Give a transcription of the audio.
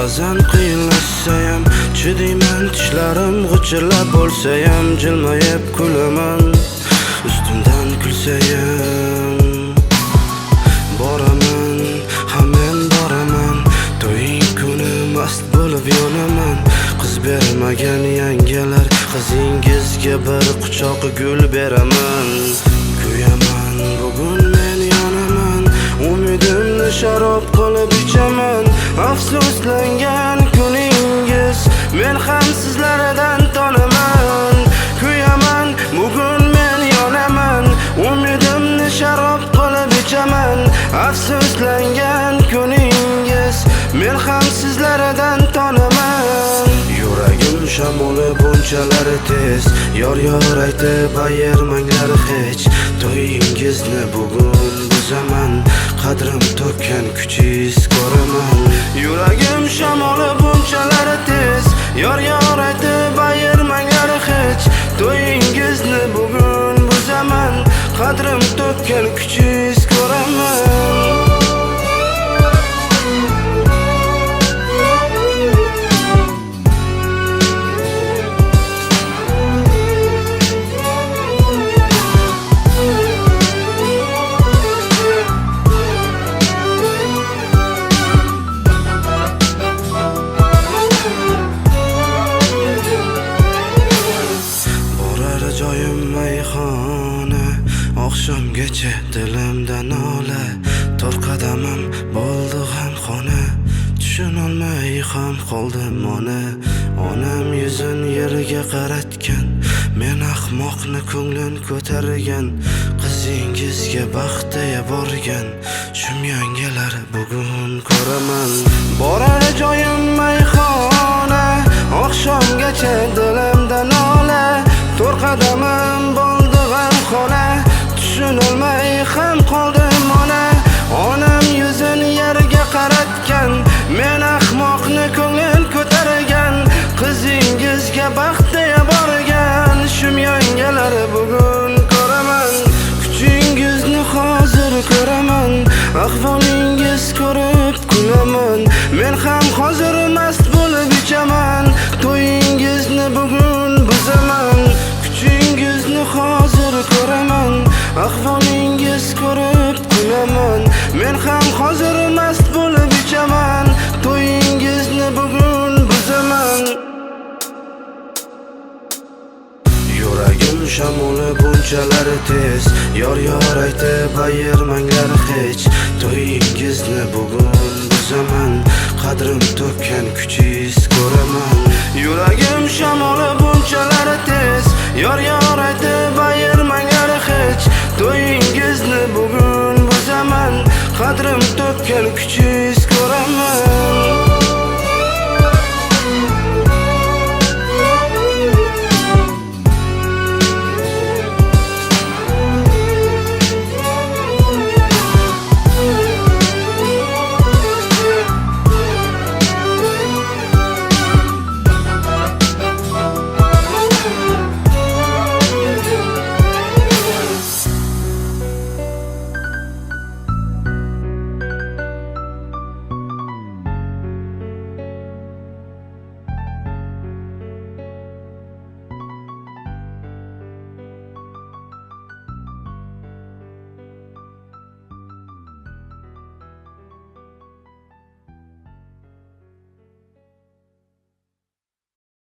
ba'zan qiyinlashsayam chidayman, tishlarim g'ijirlab bo'lsayam jilmayib kulaman. Ustimdan kulsayam boraman, men boraman. To'ying kuni mast bo'lib yonaman. Qiz bermagan yangalar, qizingizga bir quchoq gul beraman. Kuyaman, bugun men yonaman, umidimni sharob qilib ichaman. Afsuslangan kuningiz, men ham sizlardan tonaman. Kuyaman, bugun men yonaman, umidimni sharob qilib ichaman. Afsuslangan kuningiz, men ham sizlardan tonaman. Yuragim shamoli bunchalar tez, yor aytib ayirmanglar hech. To'yingizni bugun buzaman, qadrim to'kkan kuchingiz ko'raman. Yuragim shamoli bunchalar tez, yor aytib ayirmanglar hech. To'yingizni bugun buzaman, qadrim to'kkan kuchingiz ko'raman. Joyim mayxona, oqshomgacha dilimda nola. Tor qadamim bo'ldi g'amxona, tushunolmay ham qoldim ona. Onam yuzin yerga qaratgan, men ahmoqni ko'nglin ko'targan. Qizingizga baxtaya borgan, shum yangalar bugun ko'raman. Borar joyim mayxona, oqshomgacha dilimda nola. Tor qadamim bo'ldi g'amxona, tushunolmay ham qoldim ona. Onam yuzin yerga qaratgan, men ahmoqni ko'nglim ko'targan. Qizingizga baxtaya borgan, shum yangalar bugun ko'raman. Kuchingizni hozir ko'raman, ahvolingiz ko'rib kulaman. Men ham hozir mast bo'lib ichaman, to'yingizni bugun buzaman. Kuchingizni hozir ko'raman, ahvolingiz ko'rib kulaman. Men ham hozir mast bo'lib ichaman, to'yingizni bugun buzaman. Yuragim shamoli bunchalar tez, yor aytib ayirmanglar hech. To'yingizni bugun buzaman, qadrim to'kkan kuchingiz ko'raman. Yuragim shamoli bunchalar tez, yor aytib ayirmanglar hech. To'yingizni bugun buzaman, qadrim to'kkan kuchingiz